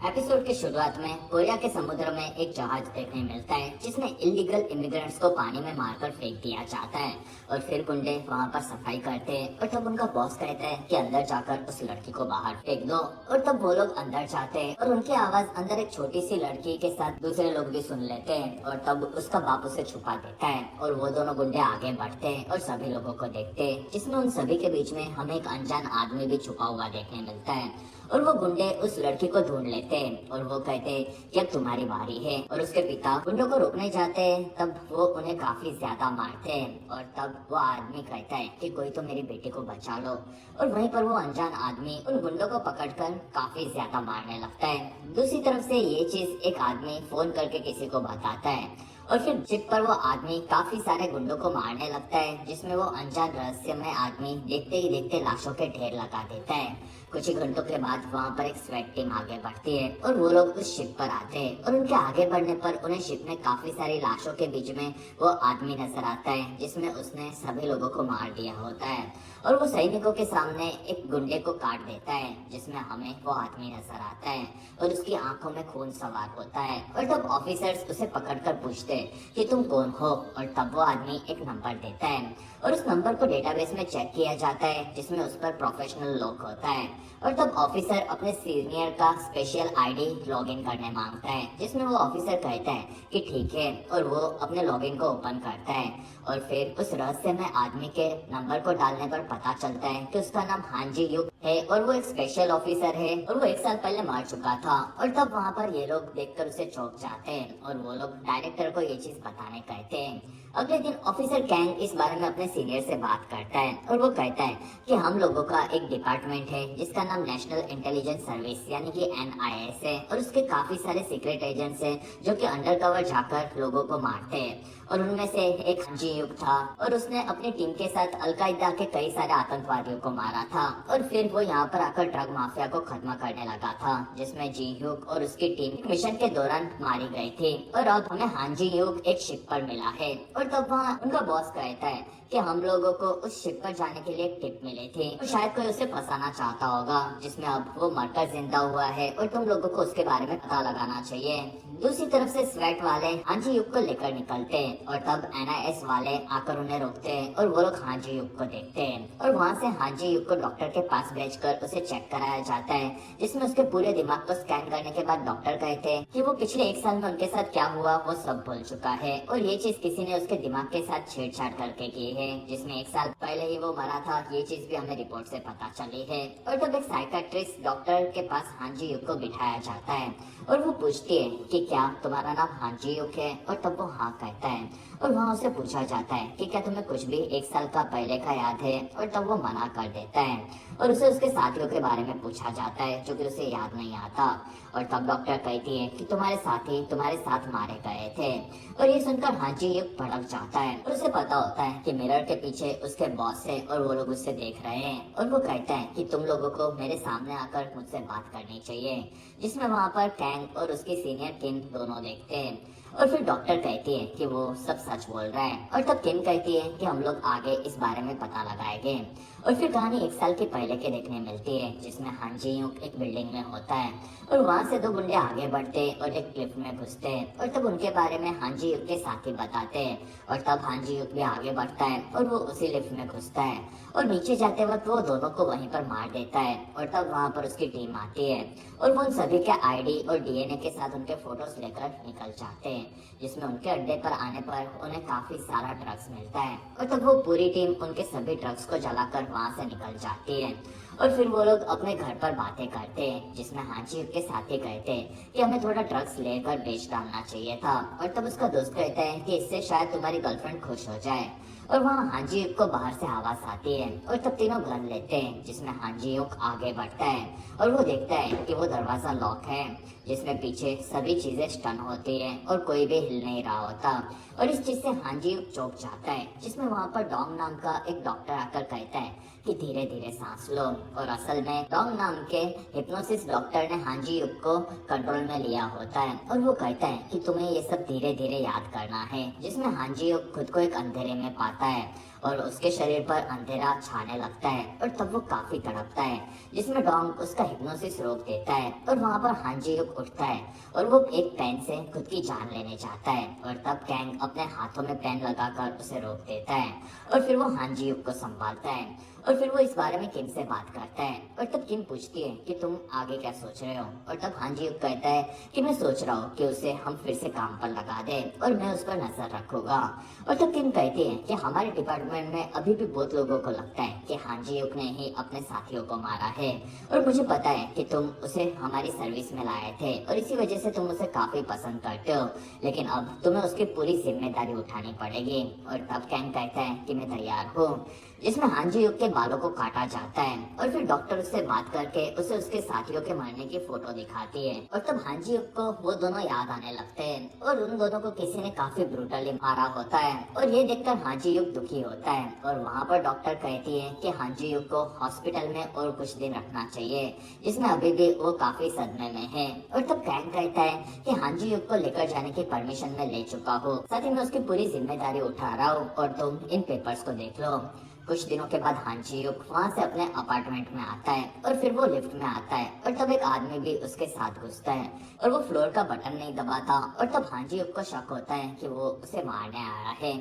Episode की शुरुआत में कोरिया के समुद्र में एक जहाज देखने मिलता है जिसमें इलीगल इमिग्रेंट्स को पानी में मारकर फेंक दिया जाता है और फिर गुंडे वहां पर सफाई करते हैं और तब उनका बॉस कहता है कि अंदर जाकर उस लड़की को बाहर फेंक दो और तब वो लोग अंदर जाते हैं और उनकी आवाज अंदर एक छोटी सी लड़की के साथ दूसरे लोग भी सुन लेते हैं और तब उसका बाप उसे छुपा देता है और वो दोनों गुंडे आगे बढ़ते हैं और सभी लोगों को देखते हैं जिसमें उन सभी के बीच में हमें एक अनजान आदमी भी छुपा हुआ देखने मिलता है और वो गुंडे उस लड़की को ढूंढ लेते हैं और वो कहते हैं कि अब तुम्हारी बारी है और उसके पिता गुंडों को रोकने जाते हैं तब वो उन्हें काफी ज्यादा मारते हैं और तब वो आदमी कहता है कि कोई तो मेरी बेटी को बचा लो और वहीं पर वो अनजान आदमी उन गुंडों को पकड़कर काफी ज्यादा मारने लगता है। दूसरी तरफ से ये चीज एक आदमी फोन करके किसी को बताता है और फिर जिप पर वो आदमी काफी सारे गुंडों को मारने लगता है जिसमें वो अनजान रहस्यमय आदमी देखते ही देखते लाशों के ढेर लगा देता है। कुछ ही घंटों के बाद वहाँ पर एक स्वेट टीम आगे बढ़ती है और वो लोग उस शिप पर आते हैं और उनके आगे बढ़ने पर उन्हें शिप में काफी सारी लाशों के बीच में वो आदमी नजर आता है जिसमें उसने सभी लोगों को मार दिया होता है और वो सैनिकों के सामने एक गुंडे को काट देता है जिसमें हमें वो आदमी नजर आता है और उसकी आंखों में खून सवार होता है और तब ऑफिसर्स उसे पकड़कर पूछते हैं कि तुम कौन हो और तब वो आदमी एक नंबर देता है और उस नंबर को डेटाबेस में चेक किया जाता है जिसमें उस पर प्रोफेशनल लॉक होता है और तब ऑफिसर अपने सीनियर का स्पेशल आईडी लॉगिन करने मांगता है जिसमें वो ऑफिसर कहता है कि ठीक है और वो अपने लॉगिन को ओपन करता है और फिर उस रहस्यमय आदमी के नंबर को डालने पर पता चलता है कि उसका नाम हांजी युग है और वो एक स्पेशल ऑफिसर है और वो 1 साल पहले मर चुका था और तब वहाँ पर ये लोग देखकर उसे चौंक जाते हैं और वो लोग डायरेक्टर को ये चीज बताने कहते हैं। अगले दिन ऑफिसर कैंग इस बारे में अपने सीनियर से बात करता है और वो कहता है कि हम लोगों का एक डिपार्टमेंट है जिसका नाम नेशनल इंटेलिजेंस सर्विस यानी कि NIS है और उसके काफी सारे सीक्रेट एजेंट्स हैं जो कि अंडरकवर जाकर लोगों को मारते हैं और उनमें से एक जी युग था और उसने अपनी टीम के साथ अलकायदा के कई सारे आतंकवादियों को मारा था और फिर वो यहाँ पर आकर ड्रग माफिया को खत्म करने लगा था जिसमें जी युग और उसकी टीम मिशन के दौरान मारी गई थी और अब हमें हांजी युग एक शिप पर मिला है और तब वहाँ उनका बॉस कहता है कि हम लोगों को उस शिप पर जाने के लिए एक टिप मिली थी और शायद कोई उसे फंसाना चाहता होगा जिसमें अब वो मरकर जिंदा हुआ है और तुम लोगों को उसके बारे में पता लगाना चाहिए। दूसरी तरफ से स्वेट वाले हांजी युग को लेकर निकलते हैं और तब NIS वाले आकर उन्हें रोकते हैं और वो लोग हांजी युग को देखते हैं और वहाँ से हांजी युग को डॉक्टर के पास भेजकर उसे चेक कराया जाता है जिसमें उसके पूरे दिमाग को स्कैन करने के बाद डॉक्टर कहते हैं कि वो पिछले 1 साल में उनके साथ क्या हुआ वो सब भूल चुका है और ये चीज किसी ने उसके दिमाग के साथ छेड़छाड़ करके की है जिसमें 1 साल पहले ही वो मरा था। ये चीज भी हमें रिपोर्ट से पता चली है और तब एक साइकाट्रिस्ट डॉक्टर के पास हांजी युग को बिठाया जाता है और वो पूछती है कि क्या तुम्हारा नाम हांजी युग है और तब वो हाँ कहता है और वहाँ उसे पूछा जाता है कि क्या तुम्हें कुछ भी 1 साल का पहले का याद है और तब वो मना कर देता है और उसे उसके साथियों के बारे में पूछा जाता है जो कि उसे याद नहीं आता और तब डॉक्टर कहती है कि तुम्हारे साथी तुम्हारे साथ मारे गए थे और ये सुनकर हांजी युग भड़क जाता है और उसे पता होता है कि मिरर के पीछे उसके बॉस है और वो लोग उससे देख रहे हैं और वो कहता है कि तुम लोगों को मेरे सामने आकर मुझसे बात करनी चाहिए जिसमें वहाँ पर कैंग और उसकी सीनियर किम दोनों देखते हैं और फिर डॉक्टर कहती है कि वो सब सच बोल रहा है और तब किम कहती है कि हम लोग आगे इस बारे में पता लगाएंगे और फिर कहानी 1 साल के पहले के देखने मिलती है जिसमें हांजी युग एक बिल्डिंग में होता है और वहाँ से 2 गुंडे आगे बढ़ते और एक क्लिफ में घुसते हैं और तब उनके बारे में हांजी युग के साथी बताते हैं और तब हांजी युग भी आगे बढ़ता है और वो उसी लिफ्ट में घुसता है और नीचे जाते वक्त वो दोनों को वहीं पर मार देता है और तब वहाँ पर उसकी टीम आती है और वो उन सभी के ID और DNA के साथ उनके फोटोज लेकर निकल जाते हैं जिसमें उनके अड्डे पर आने पर उन्हें काफी सारा ड्रग्स मिलता है और तब वो पूरी टीम उनके सभी ड्रग्स को जलाकर वहाँ से निकल जाती है और फिर वो लोग अपने घर पर बातें करते हैं जिसमें हांजी युग के साथी कहते हैं कि हमें थोड़ा ड्रग्स लेकर बेच डालना चाहिए था और तब उसका दोस्त कहता है कि इससे शायद तुम्हारी गर्लफ्रेंड खुश हो जाए और वहाँ हांजी युग को बाहर से आवाज आती है और तब तीनों गन लेते हैं जिसमें हांजी युग आगे बढ़ता है और वो देखता है कि वो दरवाजा लॉक है जिसमें पीछे सभी चीजें स्टन होती है और कोई भी हिल नहीं रहा होता और इस चीज से हांजी युग चौंक जाता है जिसमें वहाँ पर डोंग नाम का एक डॉक्टर आकर कहता है कि धीरे धीरे सांस लो और असल में डोंग नाम के हिप्नोसिस डॉक्टर ने हांजी युग को कंट्रोल में लिया होता है और वो कहता है कि तुम्हें ये सब धीरे धीरे याद करना है जिसमें हांजी युग खुद को एक अंधेरे में पाता है और उसके शरीर पर अंधेरा छाने लगता है और तब वो काफी तड़पता है, जिसमें डोंग उसका हिप्नोसिस रोक देता है और वहाँ पर हान जी युक उठता है और वो एक पेन से खुद की जान लेने चाहता है और तब कैंग अपने हाथों में पेन लगाकर उसे रोक देता है और फिर वो हान जी युक को संभालता है और फिर वो इस बारे में किम से बात करता है और तब किम पूछती है कि तुम आगे क्या सोच रहे हो और तब हान जी युक कहता है कि मैं सोच रहा हूँ कि उसे हम फिर से काम पर लगा दे और मैं उस पर नजर रखूंगा। और तब किम कहती है कि हमारे डिपार्टमेंट में अभी भी बहुत लोगों को लगता है कि हान जी युक ने ही अपने साथियों को मारा है और मुझे पता है कि तुम उसे हमारी सर्विस में लाए थे और इसी वजह से तुम उसे काफी पसंद करते हो, लेकिन अब तुम्हें उसकी पूरी जिम्मेदारी उठानी पड़ेगी। और तब कैंग कहता है कि मैं तैयार हूँ, जिसमें हान जी युक के बालों को काटा जाता है और फिर डॉक्टर उससे बात करके उसे उसके साथियों के मरने की फोटो दिखाती है और तब हान जी युक को वो दोनों याद आने लगते हैं और उन दोनों को किसी ने काफी ब्रूटली मारा होता है और ये देखकर हान जी युक दुखी होता है और वहाँ पर डॉक्टर कहती है कि हान जी युक को हॉस्पिटल में और कुछ दिन रखना चाहिए, जिसमें अभी भी वो काफी सदमे में है। और तब कैंग कहता है कि हान जी युक को लेकर जाने की परमिशन मैं ले चुका हूँ, साथ ही मैं उसकी पूरी जिम्मेदारी उठा रहा हूँ और तुम इन पेपर्स को देख लो। कुछ दिनों के बाद हान जी युक वहाँ से अपने अपार्टमेंट में आता है और फिर वो लिफ्ट में आता है और तब एक आदमी भी उसके साथ घुसता है और वो फ्लोर का बटन नहीं दबाता और तब हान जी युक को शक होता है कि वो उसे मारने आया है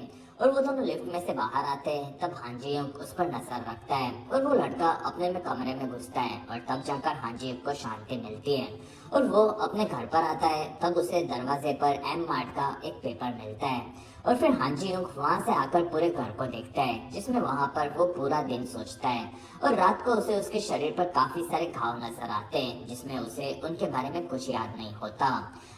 और वो दोनों लिफ्ट में से बाहर आते हैं। तब हान जी युक उस पर नजर रखता है और वो लड़का अपने में कमरे में घुसता है और तब जाकर हान जी युक को शांति मिलती है और वो अपने घर पर आता है। तब उसे दरवाजे पर एम मार्ट का एक पेपर मिलता है और फिर हान जी युक वहाँ से आकर पूरे घर को देखता है, जिसमें वहाँ पर वो पूरा दिन सोचता है और रात को उसे उसके शरीर पर काफी सारे घाव नजर आते हैं, जिसमें उसे उनके बारे में कुछ याद नहीं होता।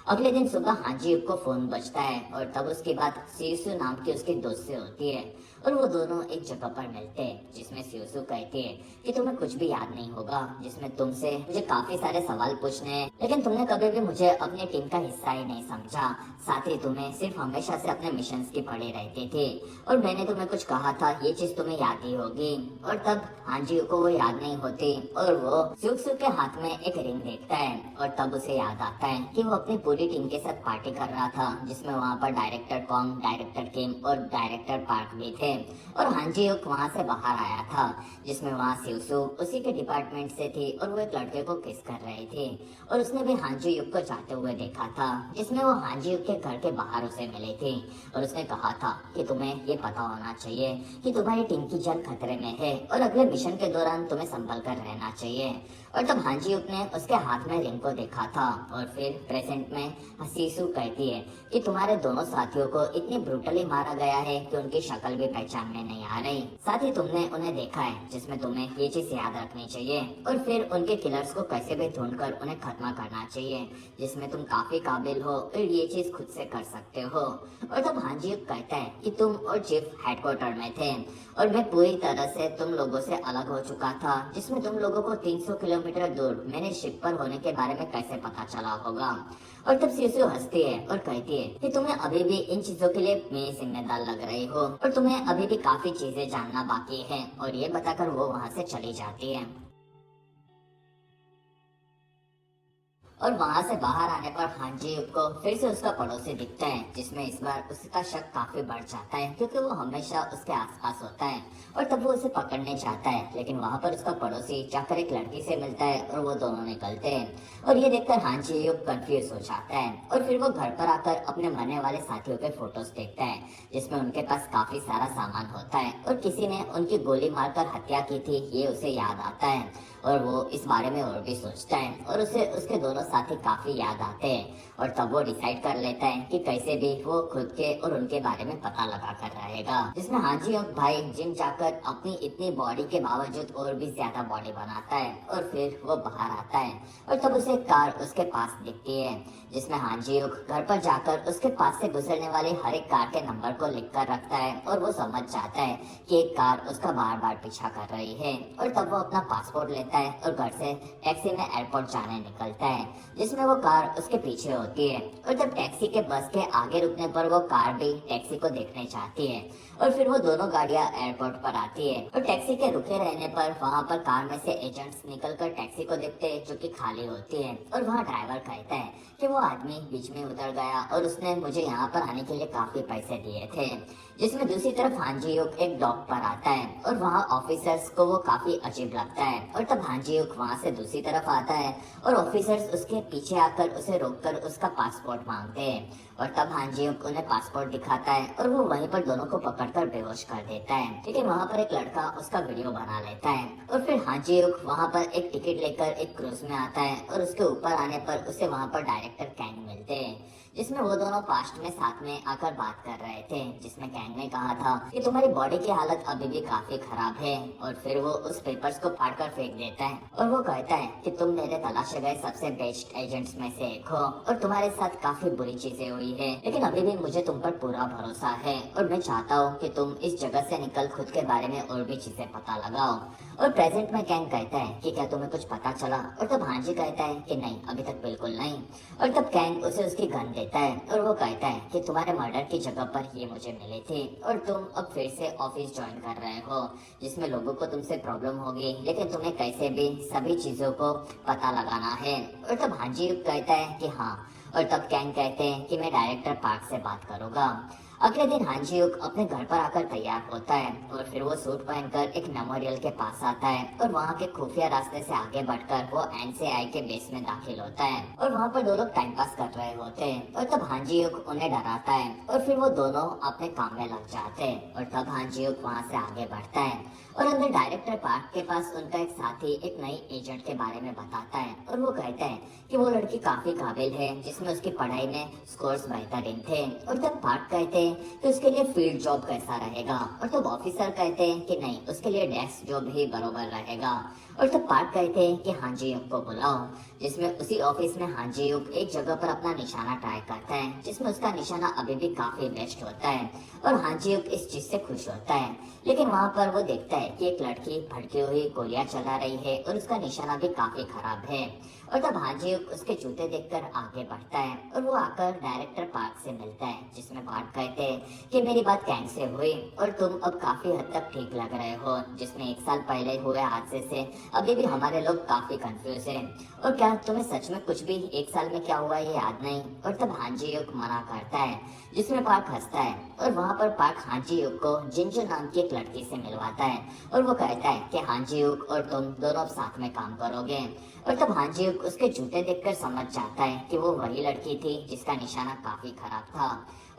अगले दिन सुबह हान जी युक को फोन बजता है और तब उसकी बात सीसू नाम की उसकी दोस्त से होती है और वो दोनों एक जगह पर मिलते हैं, जिसमें सीसू कहती है कि तुम्हें कुछ भी याद नहीं होगा, जिसमें तुमसे मुझे काफी सारे सवाल पूछने हैं, लेकिन तुमने कभी भी मुझे अपनी टीम का हिस्सा ही नहीं समझा, साथ ही तुम्हें सिर्फ हमेशा से अपने मिशन की पड़ी रहती थी और मैंने तुम्हें कुछ कहा था, ये चीज तुम्हें याद ही होगी। और तब हान जी युक को वो याद नहीं होती और वो सुक के हाथ में एक रिंग देखता है और तब उसे याद आता है कि वो अपनी पूरी टीम के साथ पार्टी कर रहा था, जिसमें वहाँ पर डायरेक्टर कॉन्ग, डायरेक्टर किम और डायरेक्टर पार्क भी थे और हान जी युक वहाँ से बाहर आया था, जिसमें वहाँ सिवसू उसी के डिपार्टमेंट से थी और वो एक लड़के को किस कर रही थी और उसने भी हान जी युक को जाते हुए देखा था, जिसमें वो हान जी युक के घर के बाहर उसे मिली थी और उसने कहा था कि तुम्हें ये पता होना चाहिए कि तुम्हारी टीम की जान खतरे में है और अगले मिशन के दौरान तुम्हें संभल कर रहना चाहिए। और तब हान जी युक ने उसके हाथ में रिंग को देखा था और फिर प्रेजेंट में सीसू कहती है कि तुम्हारे दोनों साथियों को इतनी ब्रूटली मारा गया है कि उनकी शक्ल भी पहचान में नहीं आ रही, साथ ही तुमने उन्हें देखा है, जिसमें तुम्हें ये चीज याद रखनी चाहिए और फिर उनके किलर्स को कैसे भी ढूंढकर उन्हें खत्म करना चाहिए, जिसमें तुम काफी काबिल हो और ये चीज खुद से कर सकते हो। और तब हान जी युक कहता है कि तुम और चीफ हेडक्वार्टर में थे और मैं पूरी तरह से तुम लोगों से अलग हो चुका था, जिसमें तुम लोगों को 300 किलोमीटर दूर मेरे शिप पर होने के बारे में कैसे पता चला होगा। और तब सीसू हंसती है और कहती है कि तुम्हें अभी भी इन चीजों के लिए मैं जिम्मेदार लग रही हो और तुम्हें अभी भी काफी चीजें जानना बाकी है, और ये बताकर वो वहाँ से चली जाती है। और वहां से बाहर आने पर हान जी युक को फिर से उसका पड़ोसी दिखता है, जिसमें इस बार उसका शक काफी बढ़ जाता है क्योंकि वो हमेशा उसके आसपास होता है और तब वो उसे पकड़ने चाहता है, लेकिन वहां पर उसका पड़ोसी जाकर एक लड़की से मिलता है और वो दोनों निकलते हैं और ये देखकर हान जी युक कंफ्यूज हो जाता है और फिर वो घर पर आकर अपने मरने वाले साथियों के फोटोज देखता है, जिसमें उनके पास काफी सारा सामान होता है और किसी ने उनकी गोली मारकर हत्या की थी, ये उसे याद आता है और वो इस बारे में और भी सोचता है और उसे उसके दोनों साथी काफी याद आते हैं और तब वो डिसाइड कर लेता है कि कैसे भी वो खुद के और उनके बारे में पता लगा कर रहेगा, जिसमें हान जी युक भाई जिम जाकर अपनी इतनी बॉडी के बावजूद और भी ज्यादा बॉडी बनाता है और फिर वो बाहर आता है और तब उसे कार उसके पास दिखती है, जिसमें हान जी युक घर पर जाकर उसके पास से गुजरने वाली हर एक कार के नंबर को लिख कर रखता है और वो समझ जाता है कि एक कार उसका बार बार पीछा कर रही है और तब वो अपना पासपोर्ट लेता जाता है और घर से टैक्सी में एयरपोर्ट जाने निकलता है, जिसमें वो कार उसके पीछे होती है। और जब टैक्सी के बस के आगे रुकने पर वो कार भी टैक्सी को देखने चाहती है और फिर वो दोनों गाड़ियां एयरपोर्ट पर आती है। और टैक्सी के रुके रहने पर वहाँ पर कार में से एजेंट्स निकलकर टैक्सी को देखते हैं जो कि खाली होती है। और वहाँ ड्राइवर कहता है कि वो आदमी बीच में उतर गया और उसने मुझे यहाँ पर आने के लिए काफी पैसे दिए थे। जिसमें दूसरी तरफ हांजी-युक एक डॉक पर आता है और वहाँ ऑफिसर्स को वो काफी अजीब लगता है। और तब हांजी-युक वहाँ से दूसरी तरफ आता है और ऑफिसर्स उसके पीछे आकर उसे रोककर उसका पासपोर्ट मांगते हैं। और तब हांजी-युक उन्हें पासपोर्ट दिखाता है और वो वहीं पर दोनों को पकड़कर बेहोश कर देता है। लेकिन वहाँ पर एक लड़का उसका वीडियो बना लेता है और फिर हांजी-युक वहाँ पर एक टिकट लेकर एक क्रूज में आता है और उसके ऊपर आने पर उसे वहाँ पर डायरेक्टर कैंग मिलते हैं, जिसमें वो दोनों पास्ट में साथ में आकर बात कर रहे थे। जिसमें कैंग ने कहा था कि तुम्हारी बॉडी की हालत अभी भी काफी खराब है। और फिर वो उस पेपर्स को फाड़कर फेंक देता है और वो कहता है कि तुम मेरे तलाशे गए सबसे बेस्ट एजेंट्स में से एक हो और तुम्हारे साथ काफी बुरी चीजें हुई है, लेकिन अभी भी मुझे तुम पर पूरा भरोसा है और मैं चाहता हूँ कि तुम इस जगह से निकल खुद के बारे में और भी चीजें पता लगाओ। और प्रेजेंट में कैंग कहता है कि क्या तुम्हें कुछ पता चला? और तब हांजी कहता है कि नहीं, अभी तक बिल्कुल नहीं। और तब कैंग उसे उसकी गन देता है और वो कहता है कि तुम्हारे मर्डर की जगह पर ये मुझे मिली थी और तुम अब फिर से ऑफिस ज्वाइन कर रहे हो, जिसमें लोगों को तुमसे प्रॉब्लम होगी, लेकिन तुम्हें कैसे भी सभी चीजों को पता लगाना है। और तब हांजी कहता है कि हाँ। और तब कैंग कहते हैं कि मैं डायरेक्टर पार्क से बात करूंगा। अगले दिन हांजी-युक अपने घर पर आकर तैयार होता है और फिर वो सूट पहनकर एक मेमोरियल के पास आता है और वहाँ के खुफिया रास्ते से आगे बढ़कर वो एनसीआई के बेस में दाखिल होता है। और वहाँ पर दो लोग टाइम पास कर रहे होते हैं और तब हांजी-युक उन्हें डराता है और फिर वो दोनों अपने काम में लग जाते हैं। और तब हांजी-युक वहाँ से आगे बढ़ता है और अंदर डायरेक्टर पार्क के पास उनका एक साथी एक नई एजेंट के बारे में बताता है और वो कहता है कि वो लड़की काफी काबिल है, जिसमें उसकी पढ़ाई में स्कोर्स बेहतरीन थे। और तब पार्क कहते हैं कि उसके लिए फील्ड जॉब कैसा रहेगा। और तब ऑफिसर कहते हैं कि नहीं, उसके लिए डेस्क जॉब ही बरोबर रहेगा। और तब पार्क कहते हैं कि हांजी-युक को बुलाओ, जिसमें उसी ऑफिस में हांजी-युक एक जगह पर अपना निशाना ट्राई करता है, जिसमें उसका निशाना अभी भी काफी बेस्ट होता है और हांजी-युक इस चीज से खुश होता है। लेकिन वहाँ पर वो देखता है कि एक लड़की भड़की हुई गोलियां चला रही है और उसका निशाना भी काफी खराब है। और तब हांजी-युक उसके जूते देखकर आगे बढ़ता है और वो आकर डायरेक्टर पार्क से मिलता है, जिसमें पार्क कहते हैं कि मेरी बात कैंग से हुई और तुम अब काफी हद तक ठीक लग रहे हो, जिसमें 1 साल पहले हुए हादसे से अभी भी हमारे लोग काफी कंफ्यूज हैं। और क्या तुम्हें सच में कुछ भी 1 साल में क्या हुआ ये याद नहीं? और तब हांजी-युक मना करता है, जिसमें पार्क हंसता है और वहाँ पर पार्क हांजी-युक को जिंजू नाम की एक लड़की से मिलवाता है और वो कहता है कि हांजी-युक और तुम दोनों अब साथ में काम करोगे। और तब हांजी-युक उसके जूते देखकर समझ जाता है कि वो वही लड़की थी जिसका निशाना काफी खराब था।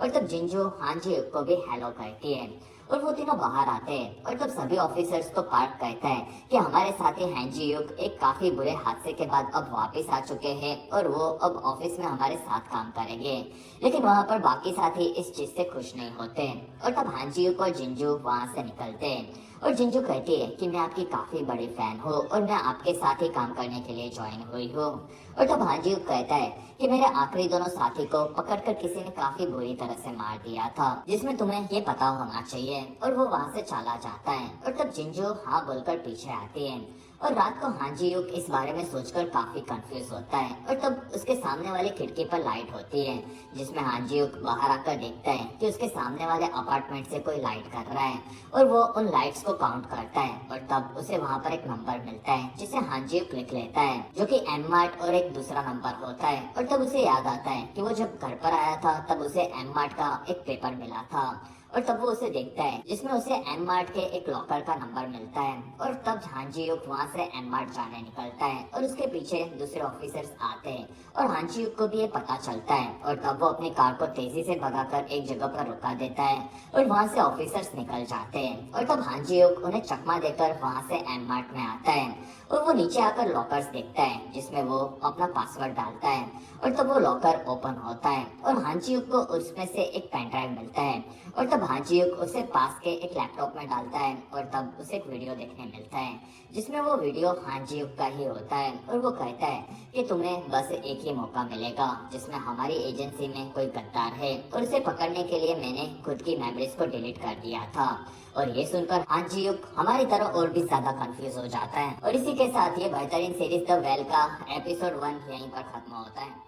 और तब जिंजू हांजी-युक को भी हेलो कहती है और वो तीनों बाहर आते हैं। और तब सभी ऑफिसर्स को पार्क कहता है कि हमारे साथी हांजी-युक एक काफी बुरे हादसे के बाद अब वापस आ चुके हैं और वो अब ऑफिस में हमारे साथ काम करेंगे। लेकिन वहाँ पर बाकी साथी इस चीज से खुश नहीं होते। और तब हांजी-युक और जिंजू वहाँ से निकलते हैं और जिंजू कहती है कि मैं आपकी काफी बड़ी फैन हूँ और मैं आपके साथ ही काम करने के लिए ज्वाइन हुई हूँ। और तब हांजी-युक कहता है कि मेरे आखिरी दोनों साथी को पकड़कर किसी ने काफी बुरी तरह से मार दिया था, जिसमें तुम्हें ये पता होना चाहिए। और वो वहाँ से चला जाता है। और तब जिंजू हाँ बोलकर पीछे आती है और रात को हांजी-युक इस बारे में सोचकर काफी कंफ्यूज होता है। और तब उसके सामने वाली खिड़की पर लाइट होती है, जिसमें हांजी-युक बाहर आकर देखता है कि उसके सामने वाले अपार्टमेंट से कोई लाइट कर रहा है और वो उन लाइट्स को काउंट करता है। और तब उसे वहाँ पर एक नंबर मिलता है, जिसे हांजी-युक लिख लेता है, जो कि एम मार्ट और एक दूसरा नंबर होता है। और तब उसे याद आता है कि वो जब घर पर आया था तब उसे एम मार्ट का एक पेपर मिला था। और तब वो उसे देखता है, जिसमें उसे एम मार्ट के एक लॉकर का नंबर मिलता है। और तब हांजी-युक वहाँ से एम मार्ट जाने निकलता है और उसके पीछे दूसरे ऑफिसर्स आते हैं और हांजी-युक को भी ये पता चलता है। और तब वो अपनी कार को तेजी से भगाकर एक जगह पर रुका देता है और वहाँ से ऑफिसर्स निकल जाते हैं। और तब हांजी-युक उन्हें चकमा देकर वहाँ से एम मार्ट में आता है और वो नीचे आकर लॉकर्स देखता है, जिसमें वो अपना पासवर्ड डालता है। और तब वो लॉकर ओपन होता है और हांजी-युक को उसमें से एक पेन ड्राइव मिलता है। और तब तब हांजियुक उसे पास के एक लैपटॉप में डालता है और तब उसे एक वीडियो देखने मिलता है जिसमें वो वीडियो हांजियुक का ही होता है और वो कहता है कि तुम्हें बस एक ही मौका मिलेगा जिसमें हमारी एजेंसी में कोई गद्दार है और उसे पकड़ने के लिए मैंने खुद की मेमोरीज को डिलीट कर दिया था। और ये सुनकर हांजियुक हमारी तरह और भी ज्यादा कंफ्यूज हो जाता है। और इसी के साथ ये बेहतरीन सीरीज द वेल का एपिसोड 1 यहीं पर खत्म होता है।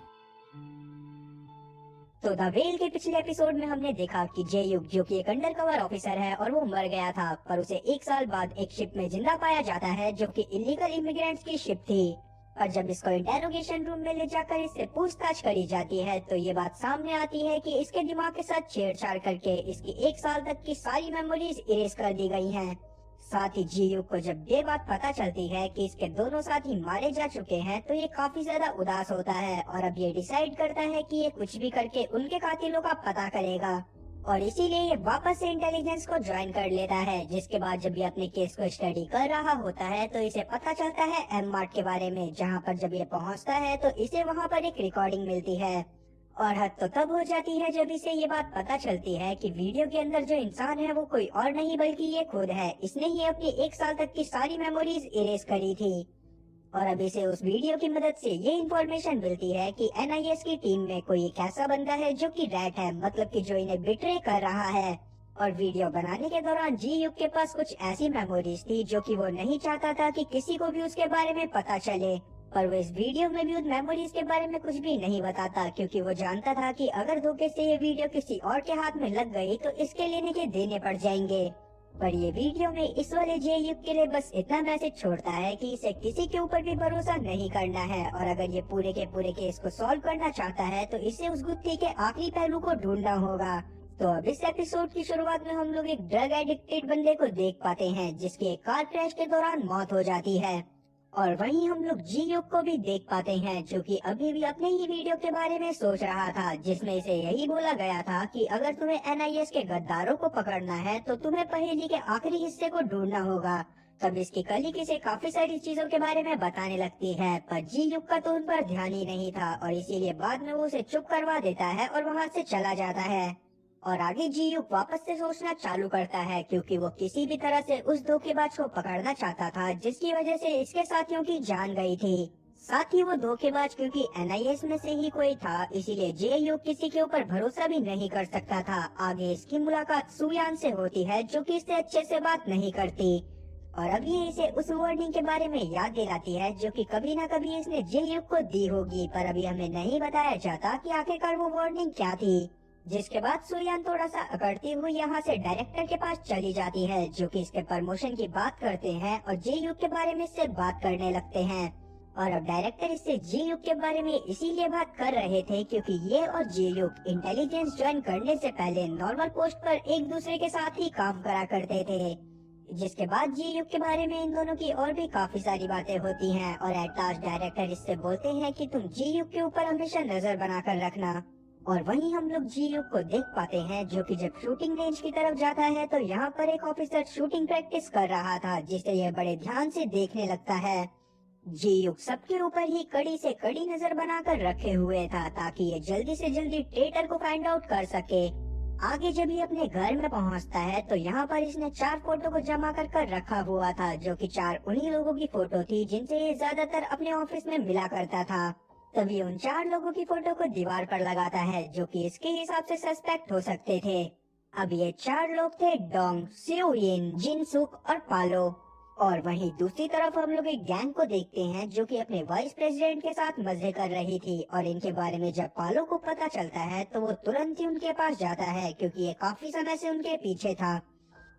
तो द वेल के पिछले एपिसोड में हमने देखा कि जे-युग जो कि एक अंडरकवर ऑफिसर है और वो मर गया था, पर उसे 1 साल बाद एक शिप में जिंदा पाया जाता है जो कि इलीगल इमिग्रेंट्स की शिप थी। पर जब इसको इंटेरोगेशन रूम में ले जाकर इससे पूछताछ करी जाती है तो ये बात सामने आती है कि इसके दिमाग के साथ छेड़छाड़ करके इसकी 1 साल तक की सारी मेमोरीज इरेज कर दी गई हैं। साथ ही जी-युग को जब ये बात पता चलती है कि इसके दोनों साथी मारे जा चुके हैं तो ये काफी ज्यादा उदास होता है और अब ये डिसाइड करता है कि ये कुछ भी करके उनके कातिलों का पता करेगा और इसीलिए ये वापस से इंटेलिजेंस को ज्वाइन कर लेता है। जिसके बाद जब ये अपने केस को स्टडी कर रहा होता है तो इसे पता चलता है एम मार्ट के बारे में, जहाँ पर जब ये पहुँचता है तो इसे वहाँ पर एक रिकॉर्डिंग मिलती है। और हद तो तब हो जाती है जब इसे ये बात पता चलती है कि वीडियो के अंदर जो इंसान है वो कोई और नहीं बल्कि ये खुद है। इसने ही अपनी 1 साल तक की सारी मेमोरीज इरेज करी थी। और अब इसे उस वीडियो की मदद से ये इन्फॉर्मेशन मिलती है कि NIS की टीम में कोई एक ऐसा बंदा है जो कि रैट है, मतलब कि जो इन्हें बिट्रे कर रहा है। और वीडियो बनाने के दौरान जी-युग के पास कुछ ऐसी मेमोरीज थी जो कि वो नहीं चाहता था कि किसी को भी उसके बारे में पता चले, पर वो इस वीडियो में भी उन मेमोरीज के बारे में कुछ भी नहीं बताता क्योंकि वो जानता था कि अगर धोखे से ये वीडियो किसी और के हाथ में लग गई तो इसके लेने के देने पड़ जाएंगे। पर ये वीडियो में इस वाले जे-युग के लिए बस इतना मैसेज छोड़ता है कि इसे किसी के ऊपर भी भरोसा नहीं करना है और अगर ये पूरे के पूरे केस को सॉल्व करना चाहता है तो इसे उस गुत्थी के आखिरी पहलू को ढूंढना होगा। तो अब इस एपिसोड की शुरुआत में हम लोग एक ड्रग एडिक्टेड बंदे को देख पाते हैं जिसकी एक कार क्रैश के दौरान मौत हो जाती है। और वहीं हम लोग जी-युग को भी देख पाते हैं जो कि अभी भी अपने ही वीडियो के बारे में सोच रहा था जिसमें इसे यही बोला गया था कि अगर तुम्हें NIS के गद्दारों को पकड़ना है तो तुम्हें पहेली के आखिरी हिस्से को ढूंढना होगा। तब इसकी कलीग इसे काफी सारी चीजों के बारे में बताने लगती है, पर जी-युग का तो उन पर ध्यान ही नहीं था और इसीलिए बाद में वो उसे चुप करवा देता है और वहाँ से चला जाता है। और आगे जी-युग वापस से सोचना चालू करता है क्योंकि वो किसी भी तरह से उस धोखेबाज को पकड़ना चाहता था जिसकी वजह से इसके साथियों की जान गई थी। साथ ही वो धोखेबाज क्योंकि NIS में से ही कोई था, इसीलिए जे-युग किसी के ऊपर भरोसा भी नहीं कर सकता था। आगे इसकी मुलाकात सुयान से होती है जो कि इससे अच्छे से बात नहीं करती और अब ये इसे उस वार्निंग के बारे में याद दिलाती है जो कि कभी ना कभी इसने जे-युग को दी होगी, पर अभी हमें नहीं बताया जाता कि आखिरकार वो वार्निंग क्या थी। जिसके बाद सुयान थोड़ा सा अकड़ती हुई यहाँ से डायरेक्टर के पास चली जाती है जो कि इसके प्रमोशन की बात करते हैं और जे-युग के बारे में इससे बात करने लगते हैं। और अब डायरेक्टर इससे जे-युग के बारे में इसीलिए बात कर रहे थे क्योंकि ये और जे-युग इंटेलिजेंस ज्वाइन करने से पहले नॉर्मल पोस्ट पर एक दूसरे के साथ ही काम करा करते थे। जिसके बाद जे-युग के बारे में इन दोनों की और भी काफी सारी बातें होती हैं और एट लास्ट डायरेक्टर इससे बोलते हैं कि तुम जे-युग के ऊपर हमेशा नजर बनाकर रखना। और वहीं हम लोग जी-युग को देख पाते हैं जो कि जब शूटिंग रेंज की तरफ जाता है तो यहाँ पर एक ऑफिसर शूटिंग प्रैक्टिस कर रहा था जिसे यह बड़े ध्यान से देखने लगता है। जी-युग सबके ऊपर ही कड़ी से कड़ी नजर बनाकर रखे हुए था ताकि ये जल्दी से जल्दी ट्रेटर को फाइंड आउट कर सके। आगे जब ये अपने घर में पहुँचता है तो यहाँ पर इसने 4 फोटो को जमा कर रखा हुआ था जो कि 4 उन्हीं लोगों की फोटो थी जिनसे ये ज्यादातर अपने ऑफिस में मिला करता था। तभी उन 4 लोगों की फोटो को दीवार पर लगाता है जो कि इसके हिसाब से सस्पेक्ट हो सकते थे। अब ये 4 लोग थे डोंग, सियोयिन, जिनसुक और पालो। और वहीं दूसरी तरफ हम लोग एक गैंग को देखते हैं जो कि अपने वाइस प्रेसिडेंट के साथ मजे कर रही थी और इनके बारे में जब पालो को पता चलता है तो वो तुरंत ही उनके पास जाता है क्योंकि ये काफी समय से उनके पीछे था।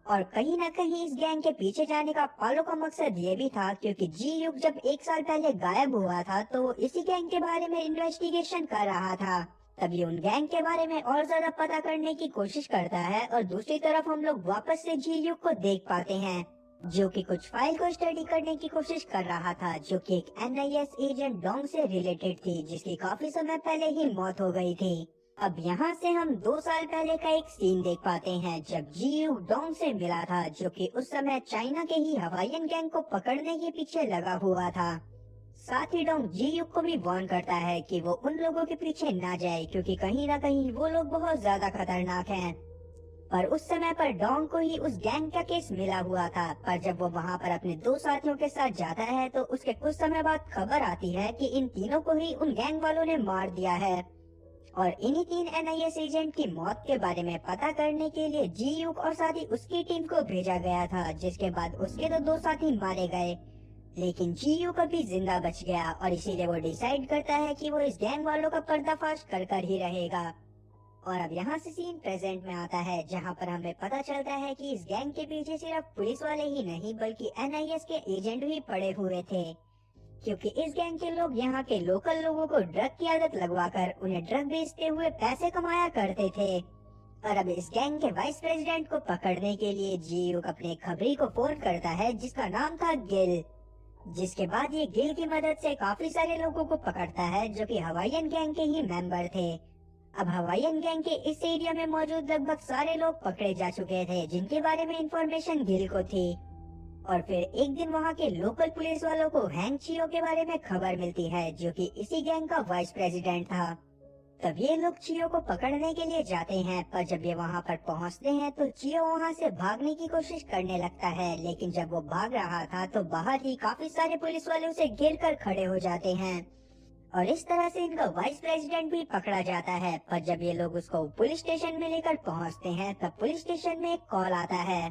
और कहीं न कहीं इस गैंग के पीछे जाने का पालो का मकसद ये भी था क्योंकि जी-युग जब 1 साल पहले गायब हुआ था तो वो इसी गैंग के बारे में इन्वेस्टिगेशन कर रहा था। तभी उन गैंग के बारे में और ज्यादा पता करने की कोशिश करता है और दूसरी तरफ हम लोग वापस से जी-युग को देख पाते हैं जो कि कुछ फाइल को स्टडी करने की कोशिश कर रहा था जो कि एक NIS एजेंट डोंग से रिलेटेड थी जिसकी काफी समय पहले ही मौत हो गई थी। अब यहाँ से हम 2 साल पहले का एक सीन देख पाते हैं जब जी-युग डोंग से मिला था जो कि उस समय चाइना के ही हवाईयन गैंग को पकड़ने के पीछे लगा हुआ था। साथ ही डोंग जी-युग को भी वार्न करता है कि वो उन लोगों के पीछे ना जाए क्योंकि कहीं ना कहीं वो लोग बहुत ज्यादा खतरनाक हैं। पर उस समय पर डॉन को ही उस गैंग का केस मिला हुआ था। पर जब वो वहाँ पर अपने 2 साथियों के साथ जाता है तो उसके कुछ समय बाद खबर आती है कि इन तीनों को ही उन गैंग वालों ने मार दिया है। और इन्हीं 3 NIS एजेंट की मौत के बारे में पता करने के लिए जी यूक और साथ ही उसकी टीम को भेजा गया था, जिसके बाद उसके तो 2 साथी मारे गए, लेकिन जी यूक अभी जिंदा बच गया और इसीलिए वो डिसाइड करता है कि वो इस गैंग वालों का पर्दाफाश कर ही रहेगा। और अब यहाँ से सीन प्रेजेंट में आता है, जहाँ पर हमें पता चलता है कि इस गैंग के पीछे सिर्फ पुलिस वाले ही नहीं बल्कि NIS के एजेंट भी पड़े हुए थे, क्योंकि इस गैंग के लोग यहाँ के लोकल लोगों को ड्रग की आदत लगवाकर उन्हें ड्रग बेचते हुए पैसे कमाया करते थे। और अब इस गैंग के वाइस प्रेसिडेंट को पकड़ने के लिए जी यूक अपने खबरी को फोन करता है, जिसका नाम था गिल। जिसके बाद ये गिल की मदद से काफी सारे लोगों को पकड़ता है जो कि हवाईयन गैंग के ही मेंबर थे। अब हवाईयन गैंग के इस एरिया में मौजूद लगभग सारे लोग पकड़े जा चुके थे, जिनके बारे में इंफॉर्मेशन गिल को थी। और फिर एक दिन वहाँ के लोकल पुलिस वालों को हैंग चियो के बारे में खबर मिलती है, जो कि इसी गैंग का वाइस प्रेसिडेंट था। तब ये लोग चियो को पकड़ने के लिए जाते हैं, पर जब ये वहाँ पर पहुँचते हैं तो चियो वहाँ से भागने की कोशिश करने लगता है, लेकिन जब वो भाग रहा था तो बाहर ही काफी सारे पुलिस वाले उसे घेर कर खड़े हो जाते हैं और इस तरह से इनका वाइस प्रेसिडेंट भी पकड़ा जाता है। पर जब ये लोग उसको पुलिस स्टेशन में लेकर पहुँचते हैं तब पुलिस स्टेशन में एक कॉल आता है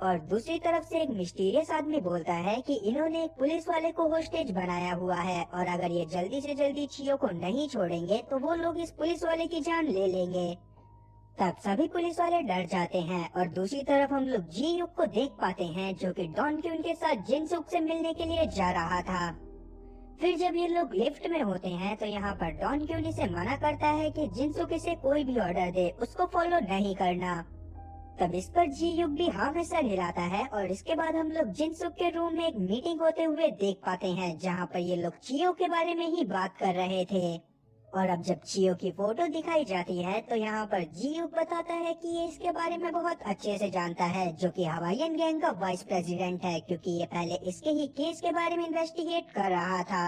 और दूसरी तरफ से एक मिस्टीरियस आदमी बोलता है कि इन्होंने एक पुलिस वाले को होस्टेज बनाया हुआ है और अगर ये जल्दी से जल्दी चियो को नहीं छोड़ेंगे तो वो लोग इस पुलिस वाले की जान ले लेंगे। तब सभी पुलिस वाले डर जाते हैं और दूसरी तरफ हम लोग जी यूक को देख पाते हैं, जो कि डॉन क्यून के साथ जिनसुक से मिलने के लिए जा रहा था। फिर जब ये लोग लिफ्ट में होते हैं तो यहाँ पर डॉन क्यून इसे मना करता है कि जिनसुक इसे कोई भी ऑर्डर दे उसको फॉलो नहीं करना। तब इस पर जी यूक भी हाँ में सर हिलाता है और इसके बाद हम लोग जिनसुक के रूम में एक मीटिंग होते हुए देख पाते हैं, जहाँ पर ये लोग चियो के बारे में ही बात कर रहे थे। और अब जब चियो की फोटो दिखाई जाती है तो यहाँ पर जी यूक बताता है कि ये इसके बारे में बहुत अच्छे से जानता है, जो कि हवाईयन गैंग का वाइस प्रेसिडेंट है, क्योंकि ये पहले इसके ही केस के बारे में इन्वेस्टिगेट कर रहा था।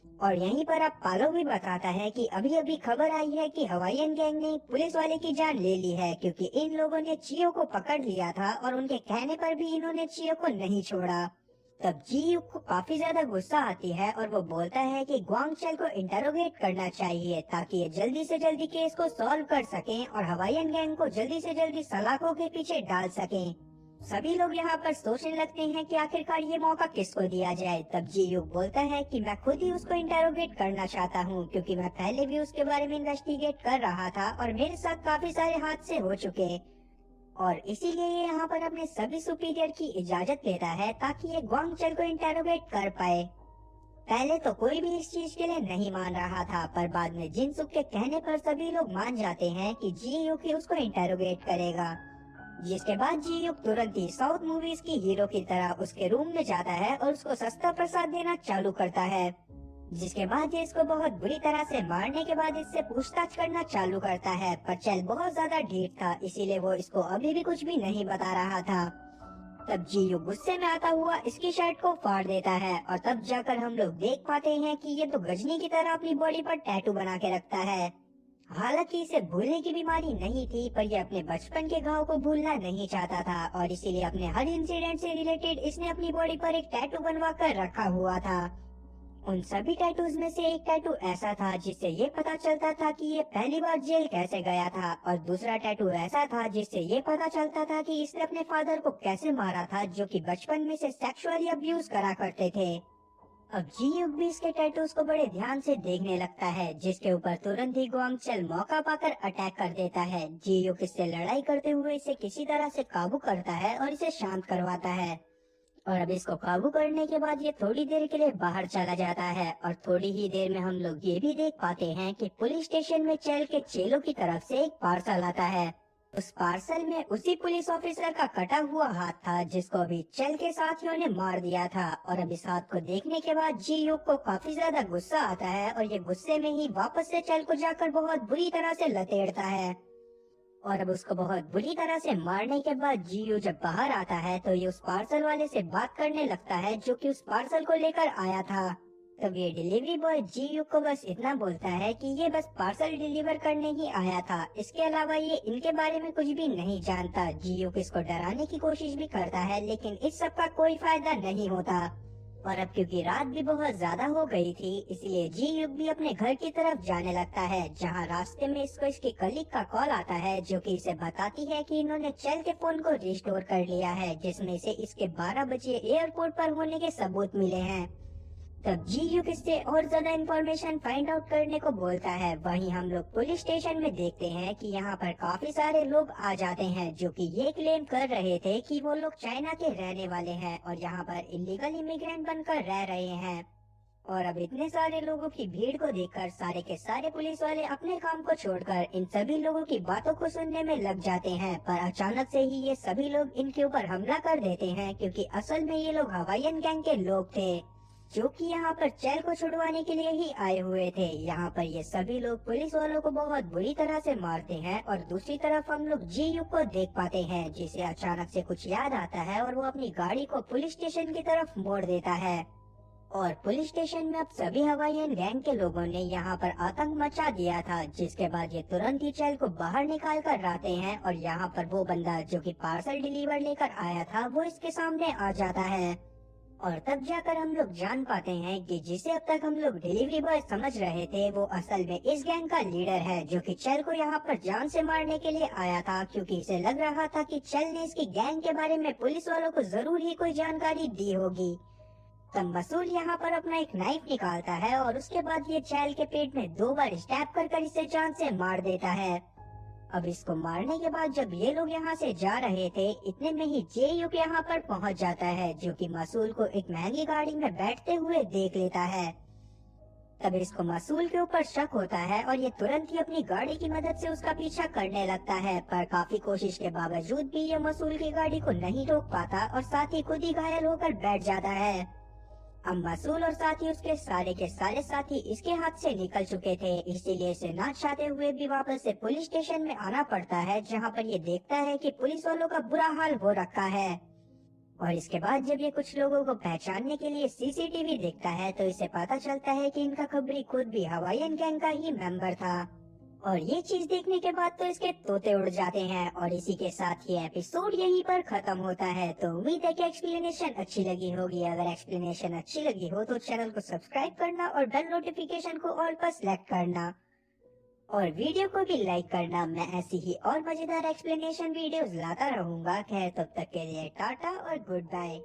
और यहीं पर अब पालो भी बताता है कि अभी अभी खबर आई है कि हवाईयन गैंग ने पुलिस वाले की जान ले ली है, क्योंकि इन लोगों ने चियो को पकड़ लिया था और उनके कहने पर भी इन्होंने चियो को नहीं छोड़ा। तब जी यूक को काफी ज्यादा गुस्सा आती है और वो बोलता है कि ग्वांगचल को इंटरोगेट करना चाहिए ताकि ये जल्दी से जल्दी केस को सॉल्व कर सकें और हवाईयन गैंग को जल्दी से जल्दी सलाखों के पीछे डाल सकें। सभी लोग यहाँ पर सोचने लगते हैं कि आखिरकार ये मौका किसको दिया जाए। तब जी यूक बोलता है कि मैं खुद ही उसको इंटरोगेट करना चाहता हूँ, क्योंकि मैं पहले भी उसके बारे में इन्वेस्टिगेट कर रहा था और मेरे साथ काफी सारे हादसे हो चुके, और इसीलिए ये यहाँ पर अपने सभी सुपीरियर की इजाजत लेता है ताकि ये ग्वांगचल को इंटरोगेट कर पाए। पहले तो कोई भी इस चीज के लिए नहीं मान रहा था, पर बाद में जिनसुक के कहने पर सभी लोग मान जाते हैं कि जी यूक ही उसको इंटरोगेट करेगा। जिसके बाद जी यूक तुरंत ही साउथ मूवीज की हीरो की तरह उसके रूम में जाता है और उसको सस्ता प्रसाद देना चालू करता है। जिसके बाद ये इसको बहुत बुरी तरह से मारने के बाद इससे पूछताछ करना चालू करता है, पर चल बहुत ज्यादा ढीठ था, इसीलिए वो इसको अभी भी कुछ भी नहीं बता रहा था। तब जी यूक गुस्से में आता हुआ इसकी शर्ट को फाड़ देता है और तब जाकर हम लोग देख पाते हैं कि ये तो गजनी की तरह अपनी बॉडी पर टैटू बना के रखता है। हालांकि इसे भूलने की बीमारी नहीं थी, पर ये अपने बचपन के घाव को भूलना नहीं चाहता था और इसीलिए अपने हर इंसिडेंट से रिलेटेड इसने अपनी बॉडी पर एक टैटू बनवा कर रखा हुआ था। उन सभी टैटूज में से एक टैटू ऐसा था जिससे ये पता चलता था कि ये पहली बार जेल कैसे गया था, और दूसरा टैटू ऐसा था जिससे ये पता चलता था कि इसने अपने फादर को कैसे मारा था, जो कि बचपन में से सेक्सुअली अब्यूज करा करते थे। अब जी यूक भी इसके टैटूज को बड़े ध्यान से देखने लगता है, जिसके ऊपर तुरंत ही ग्वांगचल मौका पाकर अटैक कर देता है। जी यूक इससे लड़ाई करते हुए इसे किसी तरह से काबू करता है और इसे शांत करवाता है। और अब इसको काबू करने के बाद ये थोड़ी देर के लिए बाहर चला जाता है और थोड़ी ही देर में हम लोग ये भी देख पाते हैं कि पुलिस स्टेशन में चल के चेलों की तरफ से एक पार्सल आता है। उस पार्सल में उसी पुलिस ऑफिसर का कटा हुआ हाथ था जिसको अभी चल के साथियों ने मार दिया था। और अब इस हाथ को देखने के बाद जी यूक को काफी ज्यादा गुस्सा आता है और ये गुस्से में ही वापस से चल को जाकर बहुत बुरी तरह से लतेड़ता है। और अब उसको बहुत बुरी तरह से मारने के बाद जी यूक जब बाहर आता है तो ये उस पार्सल वाले से बात करने लगता है जो कि उस पार्सल को लेकर आया था। तब ये डिलीवरी बॉय जी युग को बस इतना बोलता है कि ये बस पार्सल डिलीवर करने ही आया था, इसके अलावा ये इनके बारे में कुछ भी नहीं जानता। जी युग इसको डराने की कोशिश भी करता है, लेकिन इस सब का कोई फायदा नहीं होता। और अब क्योंकि रात भी बहुत ज्यादा हो गई थी, इसलिए जी युग भी अपने घर की तरफ जाने लगता है, जहाँ रास्ते में इसको इसके कलीग का कॉल आता है, जो कि इसे बताती है कि इन्होंने चैल के फोन को रिस्टोर कर लिया है, जिसमें से इसके 12 बजे एयरपोर्ट पर होने के सबूत मिले हैं। तब जी युग इससे और ज्यादा इंफॉर्मेशन फाइंड आउट करने को बोलता है। वहीं हम लोग पुलिस स्टेशन में देखते हैं कि यहाँ पर काफी सारे लोग आ जाते हैं, जो कि ये क्लेम कर रहे थे कि वो लोग चाइना के रहने वाले हैं और यहाँ पर इलीगल इमिग्रेंट बनकर रह रहे हैं। और अब इतने सारे लोगों की भीड़ को देखकर सारे के सारे पुलिस वाले अपने काम को छोड़कर इन सभी लोगों की बातों को सुनने में लग जाते हैं। पर अचानक से ही ये सभी लोग इनके ऊपर हमला कर देते हैं, क्योंकि असल में ये लोग हवाईयन गैंग के लोग थे, जो कि यहाँ पर चैल को छुड़वाने के लिए ही आए हुए थे। यहाँ पर ये सभी लोग पुलिस वालों को बहुत बुरी तरह से मारते हैं और दूसरी तरफ हम लोग जी युग को देख पाते हैं, जिसे अचानक से कुछ याद आता है और वो अपनी गाड़ी को पुलिस स्टेशन की तरफ मोड़ देता है। और पुलिस स्टेशन में अब सभी हवाईयन गैंग के लोगों ने यहाँ पर आतंक मचा दिया था, जिसके बाद ये तुरंत ही चैल को बाहर निकाल कर आते हैं और यहाँ पर वो बंदा जो कि पार्सल डिलीवर लेकर आया था वो इसके सामने आ जाता है। और तब जाकर हम लोग जान पाते हैं कि जिसे अब तक हम लोग डिलीवरी बॉय समझ रहे थे, वो असल में इस गैंग का लीडर है, जो कि चैल को यहाँ पर जान से मारने के लिए आया था, क्योंकि इसे लग रहा था कि चैल ने इसकी गैंग के बारे में पुलिस वालों को जरूर ही कोई जानकारी दी होगी। तब मसूल यहाँ पर अपना एक नाइफ निकालता है और उसके बाद ये चैल के पेट में 2 बार स्टैब कर इसे जान से मार देता है। अब इसको मारने के बाद जब ये लोग यहाँ से जा रहे थे, इतने में ही जे युग यहाँ पर पहुँच जाता है, जो कि मसूल को एक महंगी गाड़ी में बैठते हुए देख लेता है। तब इसको मसूल के ऊपर शक होता है और ये तुरंत ही अपनी गाड़ी की मदद से उसका पीछा करने लगता है, पर काफी कोशिश के बावजूद भी ये मसूल की गाड़ी को नहीं रोक पाता और साथ ही खुद ही घायल होकर बैठ जाता है। अब मसूल और साथी उसके सारे के सारे साथी इसके हाथ से निकल चुके थे, इसीलिए इसे ना चाहते हुए भी वापस से पुलिस स्टेशन में आना पड़ता है, जहां पर ये देखता है कि पुलिस वालों का बुरा हाल हो रखा है। और इसके बाद जब ये कुछ लोगों को पहचानने के लिए सीसीटीवी देखता है, तो इसे पता चलता है कि इनका खबरी खुद भी हवाईयन गैंग का ही मेंबर था। और ये चीज देखने के बाद तो इसके तोते उड़ जाते हैं। और इसी के साथ ये एपिसोड यहीं पर खत्म होता है। तो उम्मीद है कि एक्सप्लेनेशन अच्छी लगी होगी। अगर एक्सप्लेनेशन अच्छी लगी हो तो चैनल को सब्सक्राइब करना और बेल नोटिफिकेशन को ऑल पर सिलेक्ट करना और वीडियो को भी लाइक करना। मैं ऐसी ही और मजेदार एक्सप्लेनेशन वीडियोस लाता रहूंगा। खैर तब तक के लिए टाटा और गुड बाय।